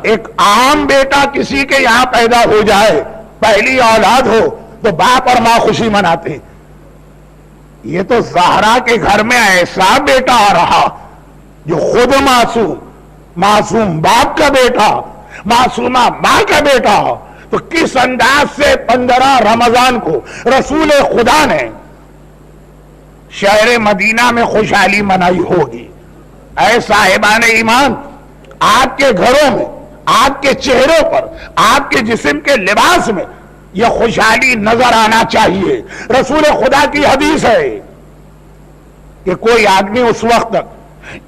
ایک عام بیٹا کسی کے یہاں پیدا ہو جائے، پہلی اولاد ہو، تو باپ اور ماں خوشی مناتے. یہ تو زہرا کے گھر میں ایسا بیٹا آ رہا جو خود معصوم باپ کا بیٹا، معصومہ ماں کا بیٹا. تو کس انداز سے 15 رمضان کو رسول خدا نے شہر مدینہ میں خوشحالی منائی ہوگی. اے صاحبان ایمان، آپ کے گھروں میں، آپ کے چہروں پر، آپ کے جسم کے لباس میں یہ خوشحالی نظر آنا چاہیے. رسول خدا کی حدیث ہے کہ کوئی آدمی اس وقت تک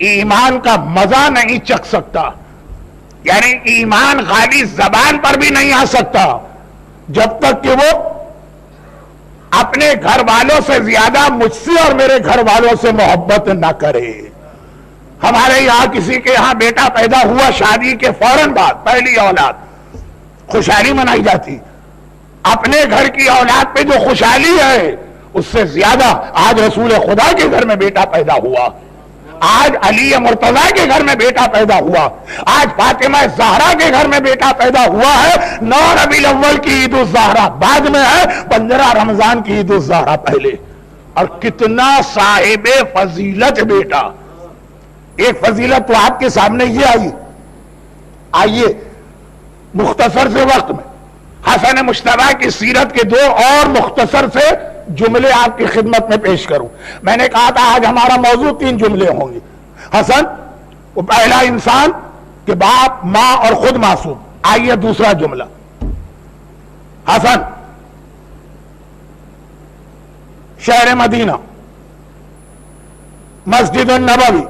ایمان کا مزہ نہیں چکھ سکتا، یعنی ایمان خالی زبان پر بھی نہیں آ سکتا، جب تک کہ وہ اپنے گھر والوں سے زیادہ مجھ سے اور میرے گھر والوں سے محبت نہ کرے. ہمارے یہاں کسی کے یہاں بیٹا پیدا ہوا، شادی کے فوراً بعد پہلی اولاد، خوشحالی منائی جاتی. اپنے گھر کی اولاد پہ جو خوشحالی ہے اس سے زیادہ آج رسول خدا کے گھر میں بیٹا پیدا ہوا، آج علی مرتضیٰ کے گھر میں بیٹا پیدا ہوا، آج فاطمہ زہرا کے گھر میں بیٹا پیدا ہوا ہے. 9 ربیع الاول کی عید الزہرا بعد میں ہے، 15 رمضان کی عید الزہرا پہلے. اور کتنا صاحب فضیلت بیٹا. ایک فضیلت تو آپ کے سامنے یہ آئیے مختصر سے وقت میں حسن مجتبیٰ کی سیرت کے 2 اور مختصر سے جملے آپ کی خدمت میں پیش کروں. میں نے کہا تھا آج ہمارا موضوع 3 جملے ہوں گے. حسن وہ پہلا انسان کہ باپ ماں اور خود معصوم. آئیے دوسرا جملہ. حسن شہر مدینہ، مسجد النبوی.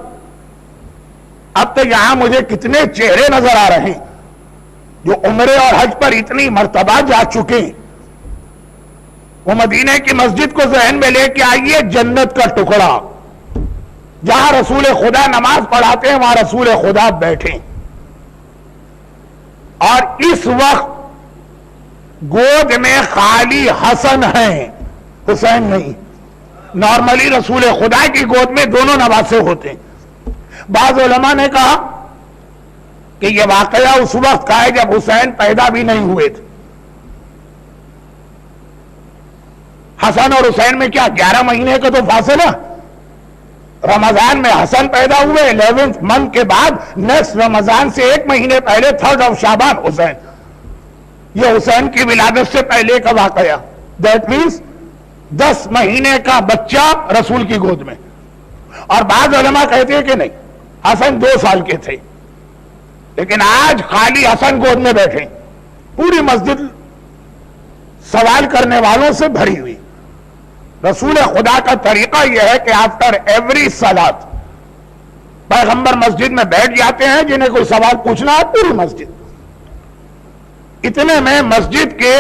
اب تو یہاں مجھے کتنے چہرے نظر آ رہے ہیں جو عمرے اور حج پر اتنی مرتبہ جا چکے ہیں. وہ مدینے کی مسجد کو ذہن میں لے کے آئیے، جنت کا ٹکڑا جہاں رسول خدا نماز پڑھاتے ہیں وہاں رسول خدا بیٹھے، اور اس وقت گود میں خالی حسن ہیں، حسین نہیں. نارملی رسول خدا کی گود میں دونوں نواسے ہوتے ہیں. بعض علماء نے کہا کہ یہ واقعہ اس وقت کا ہے جب حسین پیدا بھی نہیں ہوئے تھے. حسن اور حسین میں کیا 11 مہینے کا تو فاصلہ. رمضان میں حسن پیدا ہوئے 11th منتھ کے بعد، نیکسٹ رمضان سے 1 مہینے پہلے 3rd of شعبان حسین. یہ حسین کی ولادت سے پہلے کا واقعہ. دیٹ مینس 10 مہینے کا بچہ رسول کی گود میں. اور بعض علماء کہتے ہیں کہ نہیں، حسن 2 سال کے تھے. لیکن آج خالی حسن گود میں بیٹھے، پوری مسجد سوال کرنے والوں سے بھری ہوئی. رسول خدا کا طریقہ یہ ہے کہ آفٹر ایوری صلات پیغمبر مسجد میں بیٹھ جاتے ہیں، جنہیں کوئی سوال پوچھنا ہے پوری مسجد. اتنے میں مسجد کے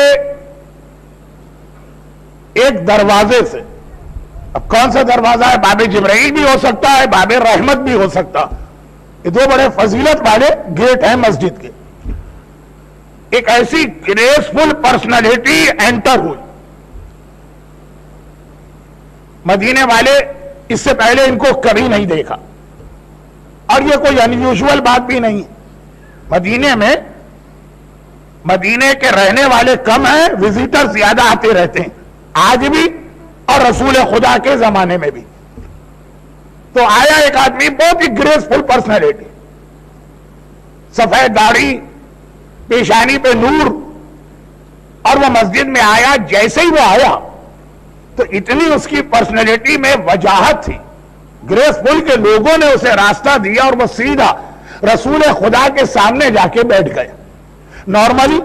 ایک دروازے سے، اب کون سا دروازہ ہے، باب جبرائیل بھی ہو سکتا ہے، باب رحمت بھی ہو سکتا، یہ 2 بڑے فضیلت والے گیٹ ہیں مسجد کے. ایک ایسی گریسفل پرسنالٹی انٹر ہوئی. مدینے والے اس سے پہلے ان کو کبھی نہیں دیکھا، اور یہ کوئی انیوژول بات بھی نہیں. مدینے کے رہنے والے کم ہیں، وزیٹر زیادہ آتے رہتے ہیں، آج بھی اور رسول خدا کے زمانے میں بھی. تو آیا ایک آدمی، بہت ہی گریسفل پرسنالٹی، سفید داڑھی، پیشانی پہ نور، اور وہ مسجد میں آیا. جیسے ہی وہ آیا تو اتنی اس کی پرسنالٹی میں وجاہت تھی، گریسفل کے لوگوں نے اسے راستہ دیا اور وہ سیدھا رسول خدا کے سامنے جا کے بیٹھ گئے. نارملی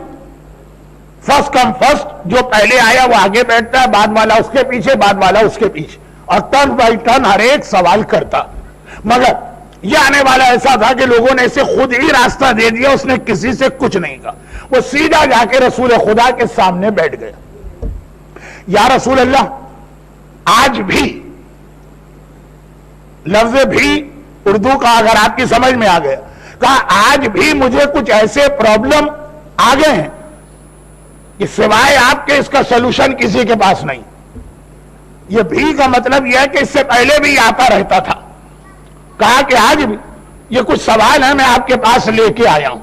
فرسٹ کم فرسٹ، جو پہلے آیا وہ آگے بیٹھتا ہے، بعد والا اس کے پیچھے، بعد والا اس کے پیچھے، اور ٹرن بائی ٹرن ہر ایک سوال کرتا. مگر یہ آنے والا ایسا تھا کہ لوگوں نے اسے خود ہی راستہ دے دیا، اس نے کسی سے کچھ نہیں کہا. وہ سیدھا جا کے رسول خدا کے سامنے بیٹھ گیا. یا رسول اللہ، آج بھی، لفظ بھی اردو کا اگر آپ کی سمجھ میں آ گیا، کہا آج بھی مجھے کچھ ایسے پرابلم آ گئے ہیں کہ سوائے آپ کے اس کا سلوشن کسی کے پاس نہیں. یہ بھی کا مطلب یہ ہے کہ اس سے پہلے بھی آتا رہتا تھا. کہا کہ آج بھی یہ کچھ سوال ہیں، میں آپ کے پاس لے کے آیا ہوں.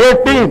18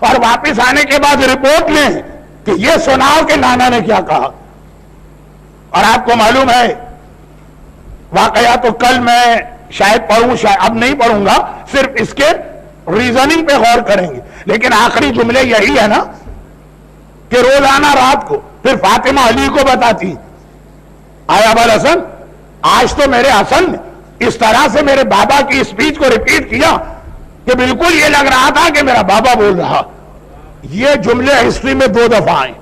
اور واپس آنے کے بعد رپورٹ لیں کہ یہ سناؤ کہ نانا نے کیا کہا. اور آپ کو معلوم ہے واقعہ تو کل میں شاید پڑھوں، شاید اب نہیں پڑھوں گا، صرف اس کے ریزننگ پہ غور کریں گے، لیکن آخری جملے یہی ہے نا کہ روزانہ رات کو پھر فاطمہ علی کو بتاتی، آیا ابوالحسن آج تو میرے حسن نے اس طرح سے میرے بابا کی اسپیچ کو ریپیٹ کیا کہ بالکل یہ لگ رہا تھا کہ میرا بابا بول رہا. یہ جملے ہسٹری میں 2 دفعہ آئے،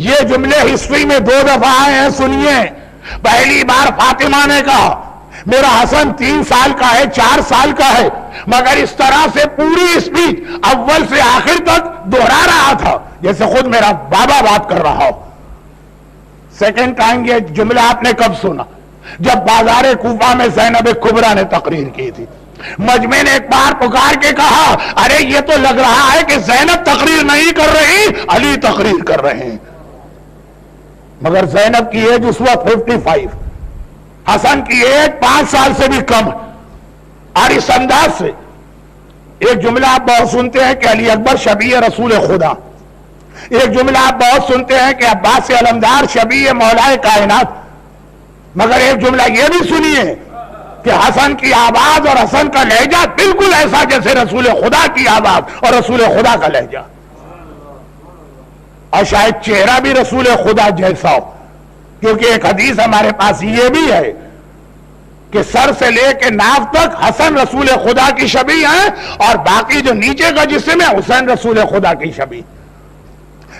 یہ جملے ہسٹری میں 2 دفعہ آئے ہیں. سنیے، پہلی بار فاطمہ نے کہا میرا حسن 3 سال کا ہے، 4 سال کا ہے، مگر اس طرح سے پوری اسپیچ اول سے آخر تک دہرا رہا تھا جیسے خود میرا بابا بات کر رہا ہو. سیکنڈ ٹائم یہ جملہ آپ نے کب سنا؟ جب بازار کوفہ میں زینب کبریٰ نے تقریر کی تھی. مجمع نے ایک بار پکار کے کہا ارے یہ تو لگ رہا ہے کہ زینب تقریر نہیں کر رہی، علی تقریر کر رہے ہیں. مگر زینب کی ایج اس وقت 55، حسن کی ایج 5 سال سے بھی کم. اور اس انداز سے ایک جملہ آپ بہت سنتے ہیں کہ علی اکبر شبیہ رسول خدا، ایک جملہ آپ بہت سنتے ہیں کہ عباس علمدار شبیہ مولائے کائنات، مگر ایک جملہ یہ بھی سنیے کہ حسن کی آواز اور حسن کا لہجہ بالکل ایسا جیسے رسول خدا کی آواز اور رسول خدا کا لہجہ، اور شاید چہرہ بھی رسول خدا جیسا ہو. کیونکہ ایک حدیث ہمارے پاس یہ بھی ہے کہ سر سے لے کے ناف تک حسن رسول خدا کی شبیہ ہیں اور باقی جو نیچے کا جسم ہے حسین رسول خدا کی شبیہ.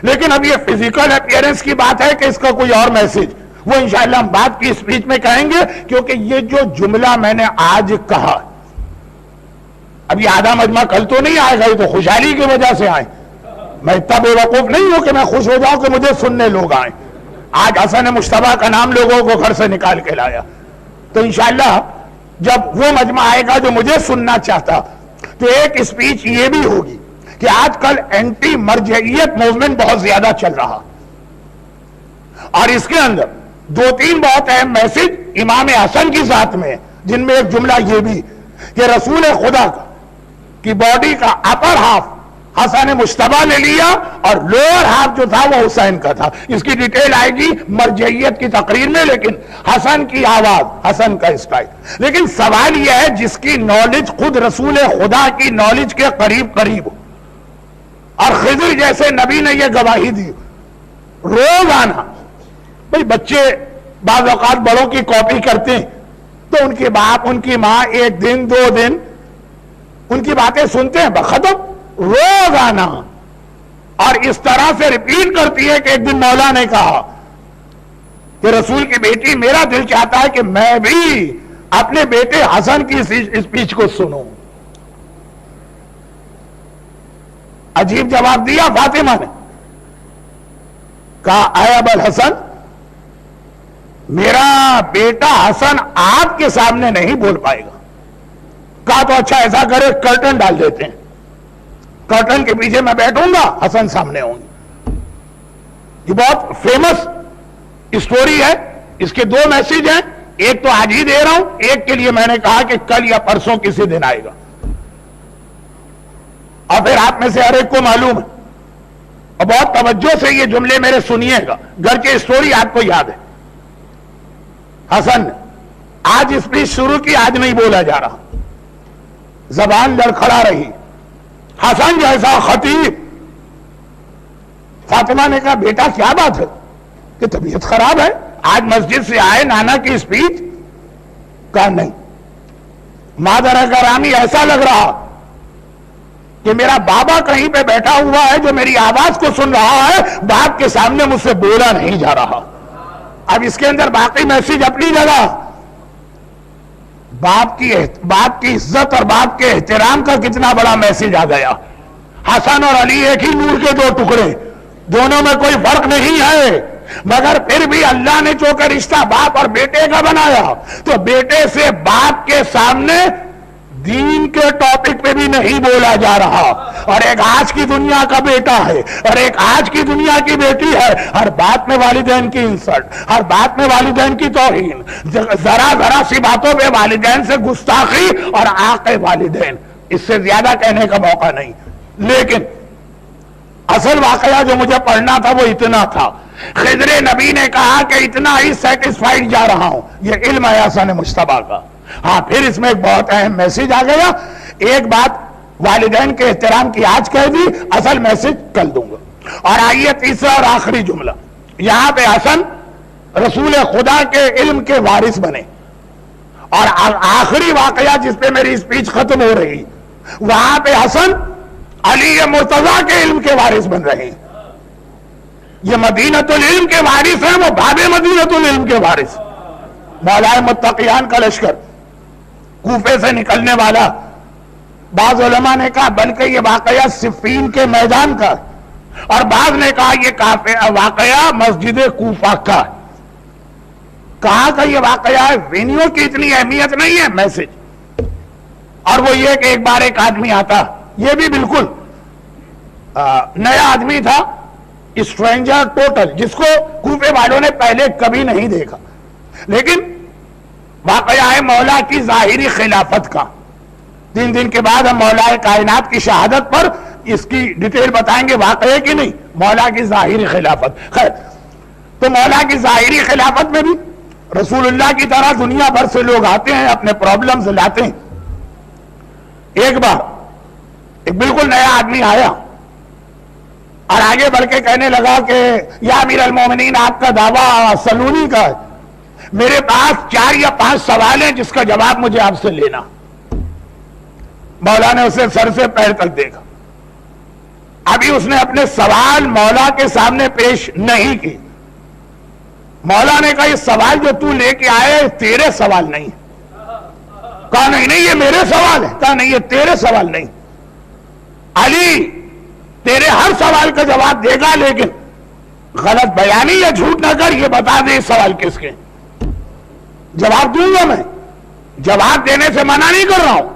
لیکن اب یہ فزیکل اپیئرنس کی بات ہے کہ اس کا کوئی اور میسج، وہ انشاءاللہ ہم بات کی اسپیچ میں کہیں گے. کیونکہ یہ جو جملہ میں نے آج کہا، اب یہ آدھا مجمع کل تو نہیں آئے گا، یہ تو خوشحالی کی وجہ سے آئے. میں اتنا بے وقوف نہیں ہوں کہ میں خوش ہو جاؤں کہ مجھے سننے لوگ آئیں. آج حسن مجتبیٰ کا نام لوگوں کو گھر سے نکال کے لایا. تو انشاءاللہ جب وہ مجمع آئے گا جو مجھے سننا چاہتا، تو ایک اسپیچ یہ بھی ہوگی کہ آج کل اینٹی مرجعیت موومنٹ بہت زیادہ چل رہا، اور اس کے اندر 2-3 بہت اہم میسج امام حسن کی ذات میں، جن میں ایک جملہ یہ بھی کہ رسول خدا کی باڈی کا اپر ہاف حسن مجتبیٰ نے لیا اور لوئر ہاف جو تھا وہ حسین کا تھا. اس کی ڈیٹیل آئے گی مرجعیت کی تقریر میں، لیکن حسن کی آواز، حسن کا اسٹائل. لیکن سوال یہ ہے جس کی نالج خود رسول خدا کی نالج کے قریب قریب ہو، اور خضر جیسے نبی نے یہ گواہی دی. روزانہ بھئی بچے بعض اوقات بڑوں کی کاپی کرتے ہیں تو ان کے باپ ان کی ماں 1 دن 2 دن ان کی باتیں سنتے ہیں، ختم. روزانہ اور اس طرح سے ریپیٹ کرتی ہے کہ ایک دن مولا نے کہا کہ رسول کی بیٹی میرا دل چاہتا ہے کہ میں بھی اپنے بیٹے حسن کی اسپیچ کو سنوں. عجیب جواب دیا فاطمہ نے، کہا اے ابوالحسن میرا بیٹا حسن آپ کے سامنے نہیں بول پائے گا. کہا تو اچھا ایسا کرے کرٹن ڈال دیتے ہیں، کرٹن کے پیچھے میں بیٹھوں گا، حسن سامنے ہوں گے. یہ بہت فیمس اسٹوری ہے، اس کے 2 میسج ہیں. ایک تو آج ہی دے رہا ہوں، ایک کے لیے میں نے کہا کہ کل یا پرسوں کسی دن آئے گا. اور پھر آپ میں سے ہر ایک کو معلوم ہے، اور بہت توجہ سے یہ جملے میرے سنیے گا، گرچہ اسٹوری آپ کو یاد ہے. حسن آج اسپیچ شروع کی، آج نہیں بولا جا رہا، زبان لڑکھڑا رہی. حسن جیسا خطیب. فاطمہ نے کہا بیٹا کیا بات ہے کہ طبیعت خراب ہے، آج مسجد سے آئے نانا کی اسپیچ؟ کہا نہیں مادر گرامی، ایسا لگ رہا کہ میرا بابا کہیں پہ بیٹھا ہوا ہے جو میری آواز کو سن رہا ہے، باپ کے سامنے مجھ سے بولا نہیں جا رہا. اب اس کے اندر باقی میسج اپنی جگہ، باپ کی عزت اور باپ کے احترام کا کتنا بڑا میسج آ گیا. حسن اور علی ایک ہی نور کے 2 ٹکڑے، دونوں میں کوئی فرق نہیں ہے، مگر پھر بھی اللہ نے چونکہ رشتہ باپ اور بیٹے کا بنایا تو بیٹے سے باپ کے سامنے دین کے ٹاپک پہ بھی نہیں بولا جا رہا. اور ایک آج کی دنیا کا بیٹا ہے اور ایک آج کی دنیا کی بیٹی ہے، ہر بات میں والدین کی انسلٹ، ہر بات میں والدین کی توہین، ذرا سی باتوں پہ والدین سے گستاخی اور آق والدین، اس سے زیادہ کہنے کا موقع نہیں. لیکن اصل واقعہ جو مجھے پڑھنا تھا وہ اتنا تھا. خضر نبی نے کہا کہ اتنا ہی سیٹسفائیڈ جا رہا ہوں. یہ علم ہے حسن مجتبیٰ کا. ہاں پھر اس میں ایک بہت اہم میسج آ گیا. ایک بات والدین کے احترام کی آج کہہ دی, اصل میسج کل دوں گا. اور آئیے تیسرا اور آخری جملہ. یہاں پہ حسن رسول خدا کے علم کے وارث بنے, اور آخری واقعہ جس پہ میری اسپیچ ختم ہو رہی, وہاں پہ حسن علی مرتضیٰ کے علم کے وارث بن رہے ہیں. یہ مدینۃ العلم کے وارث ہیں, وہ باب مدینۃ العلم کے وارث. مولا متقیان کا لشکر کوفے سے نکلنے والا. بعض علماء نے کہا بلکہ یہ واقعہ صفین کے میدان کا, اور بعض نے کہا یہ واقعہ مسجد کوفہ کا. کہاں کا یہ واقعہ ہے؟ وینیو کی اتنی اہمیت نہیں ہے, میسج. اور وہ یہ کہ ایک بار ایک آدمی آتا, یہ بھی بالکل نیا آدمی تھا, اسٹرینجر ٹوٹل, جس کو کوفے والوں نے پہلے کبھی نہیں دیکھا. لیکن واقعہ ہے مولا کی ظاہری خلافت کا. 3 دن کے بعد ہم مولا کائنات کی شہادت پر اس کی ڈیٹیل بتائیں گے, واقعے کی نہیں, مولا کی ظاہری خلافت. خیر, تو مولا کی ظاہری خلافت میں بھی رسول اللہ کی طرح دنیا بھر سے لوگ آتے ہیں, اپنے پرابلمز لاتے ہیں. ایک بار ایک بالکل نیا آدمی آیا اور آگے بڑھ کے کہنے لگا کہ یا امیر المومنین, آپ کا دعویٰ سلونی کا ہے, میرے پاس 4 یا 5 سوال ہیں جس کا جواب مجھے آپ سے لینا. مولا نے اسے سر سے پیر تک دیکھا. ابھی اس نے اپنے سوال مولا کے سامنے پیش نہیں کی. مولا نے کہا یہ سوال جو تو لے کے آئے تیرے سوال نہیں. کہا نہیں یہ میرے سوال ہے. کہا نہیں یہ تیرے سوال نہیں. علی تیرے ہر سوال کا جواب دے گا, لیکن غلط بیانی یا جھوٹ نہ کر, یہ بتا دے سوال کس کے. جواب دوں گا میں, جواب دینے سے منع نہیں کر رہا ہوں.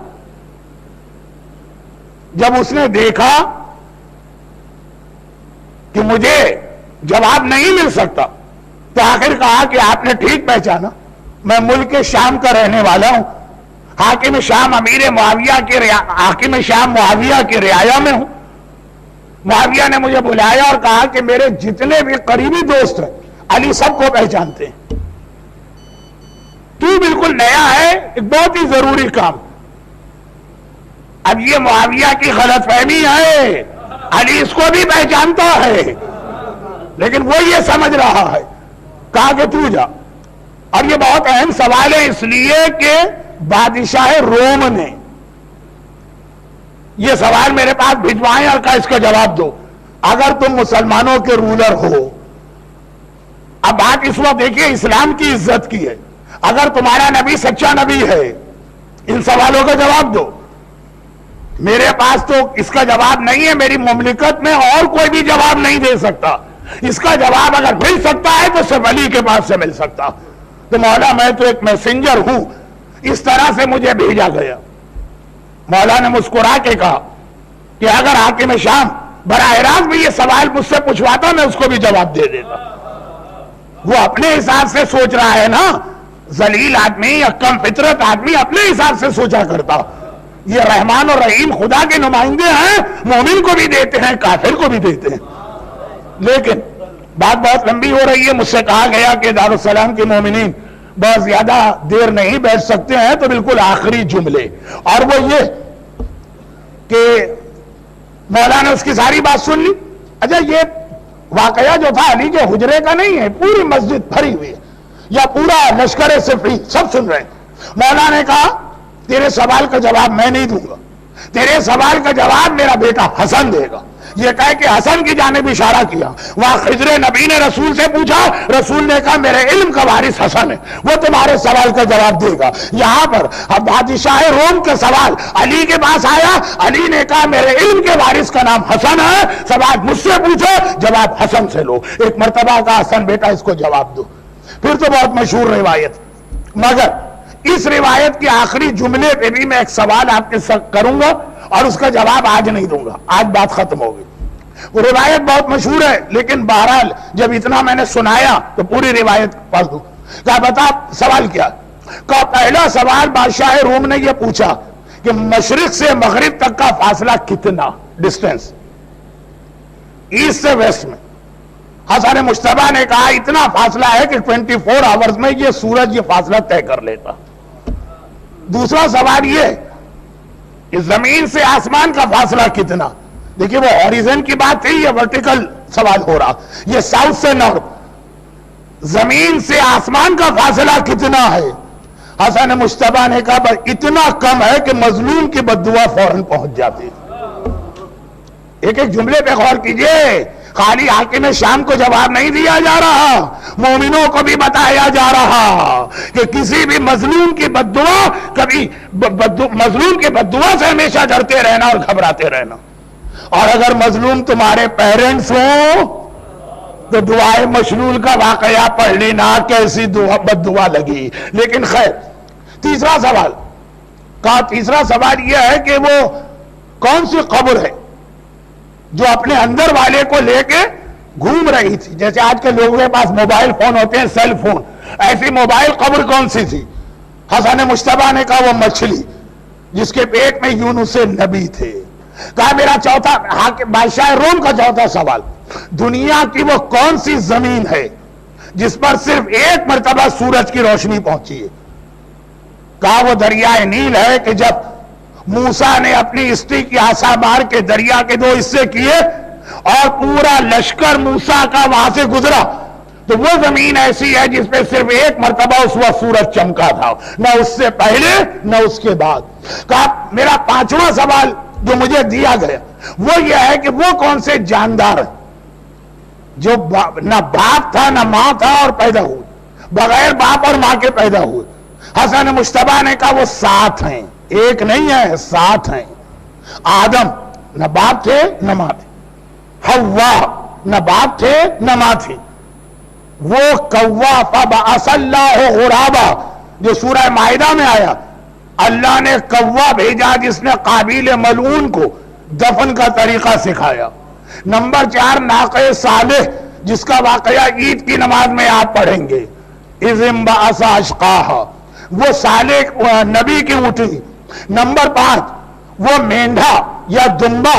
جب اس نے دیکھا کہ مجھے جواب نہیں مل سکتا, تو آخر کہا کہ آپ نے ٹھیک پہچانا, میں ملک شام کا رہنے والا ہوں, حاکم شام امیر معاویہ کے حاکم شام معاویہ کے رعایا میں ہوں. معاویہ نے مجھے بلایا اور کہا کہ میرے جتنے بھی قریبی دوست ہیں علی سب کو پہچانتے ہیں, تو بالکل نیا ہے, ایک بہت ہی ضروری کام. اب یہ معاویہ کی غلط فہمی ہے, علی اس کو بھی پہچانتا ہے, لیکن وہ یہ سمجھ رہا ہے. کہا کہ تو جا. اور یہ بہت اہم سوال ہے, اس لیے کہ بادشاہ روم نے یہ سوال میرے پاس بھجوائیں اور کہا اس کا جواب دو, اگر تم مسلمانوں کے رولر ہو. اب بات اس وقت دیکھیے اسلام کی عزت کی ہے. اگر تمہارا نبی سچا نبی ہے, ان سوالوں کا جواب دو. میرے پاس تو اس کا جواب نہیں ہے, میری مملکت میں اور کوئی بھی جواب نہیں دے سکتا. اس کا جواب اگر مل سکتا ہے تو صرف علی کے پاس سے مل سکتا. تو مولا میں تو ایک میسنجر ہوں, اس طرح سے مجھے بھیجا گیا. مولا نے مسکرا کے کہا کہ اگر حاکم شام براہ راست بھی یہ سوال مجھ سے پوچھواتا میں اس کو بھی جواب دے دیتا. وہ اپنے حساب سے سوچ رہا ہے نا, ذلیل آدمی یا کم فطرت آدمی اپنے حساب سے سوچا کرتا. یہ رحمان اور رحیم خدا کے نمائندے ہیں, مومن کو بھی دیتے ہیں کافر کو بھی دیتے ہیں. لیکن بات بہت لمبی ہو رہی ہے. مجھ سے کہا گیا کہ دارالسلام کے مومنین بہت زیادہ دیر نہیں بیٹھ سکتے ہیں, تو بالکل آخری جملے, اور وہ یہ کہ مولا نے اس کی ساری بات سن لی. اچھا یہ واقعہ جو تھا علی کے حجرے کا نہیں ہے, پوری مسجد بھری ہوئی ہے, یا پورا لشکر صفی سب سن رہے ہیں. مولا نے کہا تیرے سوال کا جواب میں نہیں دوں گا, تیرے سوال کا جواب میرا بیٹا حسن دے گا. یہ کہہ کہ حسن کی جانب اشارہ کیا. وہاں خضر نبی نے رسول سے پوچھا, رسول نے کہا میرے علم کا وارث حسن ہے, وہ تمہارے سوال کا جواب دے گا. یہاں پر اب بادشاہ روم کا سوال علی کے پاس آیا, علی نے کہا میرے علم کے وارث کا نام حسن ہے, سوال مجھ سے پوچھو جواب حسن سے لو. ایک مرتبہ کہا حسن بیٹا اس کو جواب دو. پھر تو بہت مشہور روایت, مگر اس روایت کے آخری جملے پہ بھی میں ایک سوال آپ کے ساتھ کروں گا, اور اس کا جواب آج نہیں دوں گا, آج بات ختم ہوگی. وہ روایت بہت مشہور ہے, لیکن بہرحال جب اتنا میں نے سنایا تو پوری روایت پڑھ دوں. کہا بتا سوال کیا؟ کہا پہلا سوال بادشاہ روم نے یہ پوچھا کہ مشرق سے مغرب تک کا فاصلہ کتنا, ڈسٹینس. ایسٹ سے ویسٹ میں. حسن مشتبہ نے کہا اتنا فاصلہ ہے کہ 24 آورز میں یہ سورج یہ فاصلہ طے کر لیتا. دوسرا سوال یہ کہ زمین سے آسمان کا فاصلہ کتنا. دیکھیے وہ ہاریزن کی بات تھی, یہ ورٹیکل سوال ہو رہا. یہ ساؤتھ سے نارتھ, زمین سے آسمان کا فاصلہ کتنا ہے. حسن مشتبہ نے کہا بس اتنا کم ہے کہ مظلوم کی بددعا فوراً پہنچ جاتی. ایک ایک جملے پہ غور کیجئے. خالی حاکم شام کو جواب نہیں دیا جا رہا, مومنوں کو بھی بتایا جا رہا کہ کسی بھی مظلوم کی بددعا, کبھی مظلوم کی بددعا سے ہمیشہ ڈرتے رہنا اور گھبراتے رہنا. اور اگر مظلوم تمہارے پیرنٹس ہوں تو دعائے مشلول کا واقعہ پڑھ لینا کیسی بددعا لگی. لیکن خیر, تیسرا سوال یہ ہے کہ وہ کون سی قبر ہے جو اپنے اندر والے کو لے کے گھوم رہی تھی. جیسے آج کے لوگوں کے پاس موبائل فون ہوتے ہیں, سیل فون, ایسی موبائل قبر کون سی تھی. حسن مشتبہ نے کہا وہ مچھلی جس کے پیٹ میں یونس نبی تھے. کہا میرا چوتھا, بادشاہ روم کا چوتھا سوال, دنیا کی وہ کون سی زمین ہے جس پر صرف ایک مرتبہ سورج کی روشنی پہنچی ہے. کہا وہ دریائے نیل ہے کہ جب موسیٰ نے اپنی استری کی عصا مار کے دریا کے 2 حصے کیے اور پورا لشکر موسیٰ کا وہاں سے گزرا, تو وہ زمین ایسی ہے جس پہ صرف ایک مرتبہ اس وقت سورج چمکا تھا, نہ اس سے پہلے نہ اس کے بعد. کہا میرا 5واں سوال جو مجھے دیا گیا وہ یہ ہے کہ وہ کون سے جاندار ہیں جو نہ باپ تھا نہ ماں تھا اور پیدا ہوئے, بغیر باپ اور ماں کے پیدا ہوئے. حسن مشتبہ نے کہا وہ 7 ہیں, ایک نہیں ہے, 7 ہیں. آدم نہ باپ تھے نہ ماں تھے, حوا نہ باپ تھے نہ ماں تھی, وہ کوا فبعث اللہ غرابا جو سورہ مائدہ میں آیا, اللہ نے کوا بھیجا جس نے قابیل ملعون کو دفن کا طریقہ سکھایا. نمبر 4 ناقہ صالح جس کا واقعہ عید کی نماز میں آپ پڑھیں گے, اذ انبعث اشقاہا, وہ صالح نبی کی اونٹنی. نمبر 5 وہ مینڈھا یا دمبا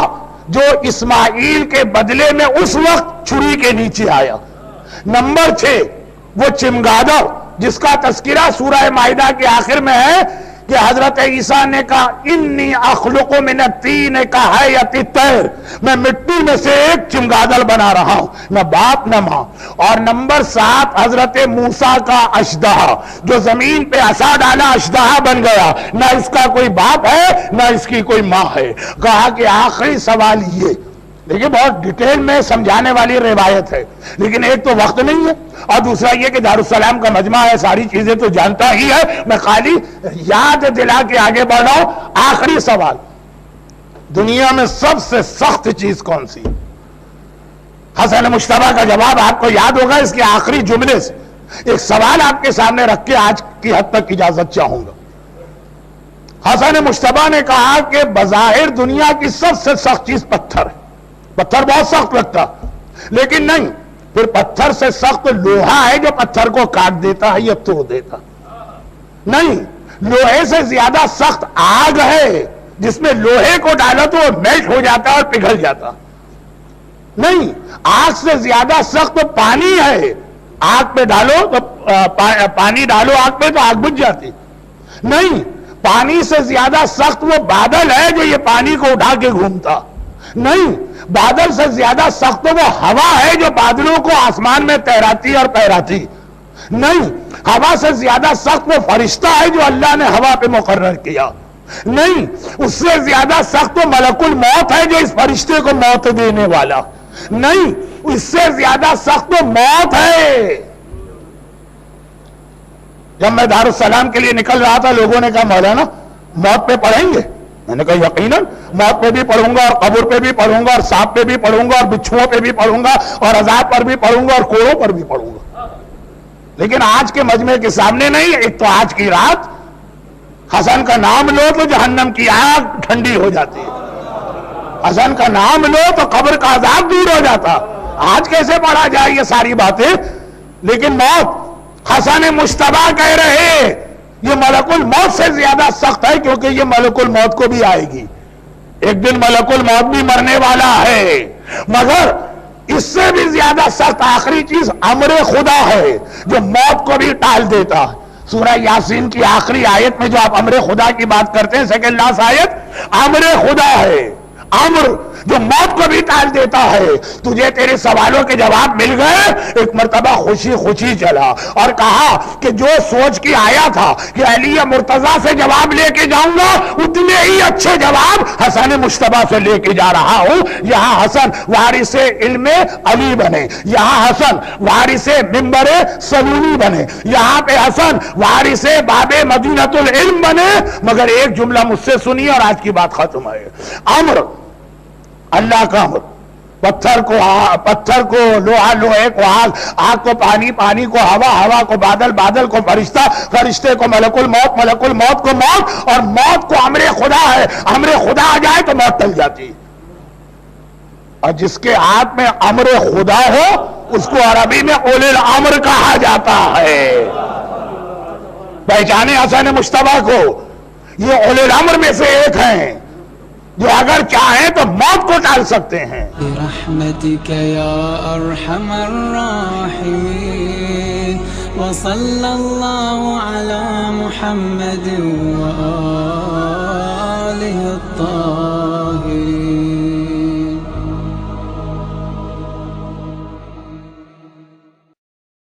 جو اسماعیل کے بدلے میں اس وقت چھری کے نیچے آیا. نمبر 6 وہ چمگادڑ جس کا تذکرہ سورہ مائدہ کے آخر میں ہے کہ حضرت عیسیٰ نے کہا انی اخلق من الطین کہیئۃ الطیر, میں مٹی میں سے ایک چمگادڑ بنا رہا ہوں, نہ باپ نہ ماں. اور نمبر 7 حضرت موسیٰ کا اشدہا جو زمین پہ عصا ڈالا اشدہا بن گیا, نہ اس کا کوئی باپ ہے نہ اس کی کوئی ماں ہے. کہا کہ آخری سوال یہ, دیکھیں بہت ڈیٹیل میں سمجھانے والی روایت ہے, لیکن ایک تو وقت نہیں ہے اور دوسرا یہ کہ دارالسلام کا مجمع ہے, ساری چیزیں تو جانتا ہی ہے, میں خالی یاد دلا کے آگے بڑھ رہا ہوں. آخری سوال, دنیا میں سب سے سخت چیز کون سی؟ حسن مشتبہ کا جواب آپ کو یاد ہوگا اس کے آخری جملے سے. ایک سوال آپ کے سامنے رکھ کے آج کی حد تک اجازت چاہوں گا. حسن مشتبہ نے کہا کہ بظاہر دنیا کی سب سے سخت چیز پتھر ہے. پتھر بہت سخت لگتا, لیکن نہیں, پھر پتھر سے سخت لوہا ہے جو پتھر کو کاٹ دیتا ہے یا توڑ دیتا. نہیں, لوہے سے زیادہ سخت آگ ہے جس میں لوہے کو ڈالو تو وہ میلٹ ہو جاتا اور پگھل جاتا. نہیں, آگ سے زیادہ سخت پانی ہے, آگ پہ ڈالو تو پانی ڈالو آگ پہ تو آگ بجھ جاتی. نہیں, پانی سے زیادہ سخت وہ بادل ہے جو یہ پانی کو اٹھا کے گھومتا. نہیں, بادل سے زیادہ سخت وہ ہوا ہے جو بادلوں کو آسمان میں تیراتی اور پہراتی. نہیں, ہوا سے زیادہ سخت وہ فرشتہ ہے جو اللہ نے ہوا پہ مقرر کیا. نہیں, اس سے زیادہ سخت وہ ملک الموت ہے جو اس فرشتے کو موت دینے والا. نہیں, اس سے زیادہ سخت وہ موت ہے. جب میں دارالسلام کے لیے نکل رہا تھا لوگوں نے کہا مولانا موت پہ پڑھیں گے, میں نے کہا یقیناً موت پہ بھی پڑھوں گا اور قبر پہ بھی پڑھوں گا اور سانپ پہ بھی پڑھوں گا اور بچھوؤں پہ بھی پڑھوں گا اور عذاب پر بھی پڑھوں گا اور کوڑوں پر بھی پڑھوں گا. لیکن آج کے مجمع کے سامنے نہیں. ایک تو آج کی رات حسن کا نام لو تو جہنم کی آگ ٹھنڈی ہو جاتی ہے, حسن کا نام لو تو قبر کا عذاب دور ہو جاتا. آج کیسے پڑھا جائے یہ ساری باتیں. لیکن موت, حسن مشتبہ کہہ رہے یہ ملک الموت سے زیادہ سخت ہے کیونکہ یہ ملک الموت کو بھی آئے گی. ایک دن ملک الموت بھی مرنے والا ہے, مگر اس سے بھی زیادہ سخت آخری چیز امر خدا ہے جو موت کو بھی ٹال دیتا ہے. سورہ یاسین کی آخری آیت میں جو آپ امر خدا کی بات کرتے ہیں، سیکنڈ لاسٹ آیت امر خدا ہے، امر جو موت کو بھی ٹال دیتا ہے. تجھے تیرے سوالوں کے جواب مل گئے. ایک مرتبہ خوشی خوشی چلا اور کہا کہ جو سوچ کے آیا تھا کہ علی مرتضیٰ سے جواب لے کے جاؤں گا، اتنے ہی اچھے جواب حسن مجتبیٰ سے لے کے جا رہا ہوں. یہاں حسن وارث علم علی بنے، یہاں حسن وارث ممبر سلومی بنے، یہاں پہ حسن وارث باب مدینۃ العلم بنے. مگر ایک جملہ مجھ سے سنیے اور آج کی بات ختم ہے. امر اللہ کا امر، پتھر کو لوہا، لوہے کو آگ، آگ کو پانی، پانی کو ہوا، ہوا کو بادل، بادل کو فرشتہ، فرشتے کو ملک الموت، ملک الموت کو موت، اور موت کو امر خدا ہے. امر خدا آ جائے تو موت ٹل جاتی. اور جس کے ہاتھ میں امر خدا ہو اس کو عربی میں اولی الامر کہا جاتا ہے. پہچانے حسن مجتبیٰ کو، یہ اولی الامر میں سے ایک ہیں جو اگر چاہیں تو موت کو ٹال سکتے ہیں. برحمتک یا ارحم الراحمین وصلی اللہ علی محمد وآلہ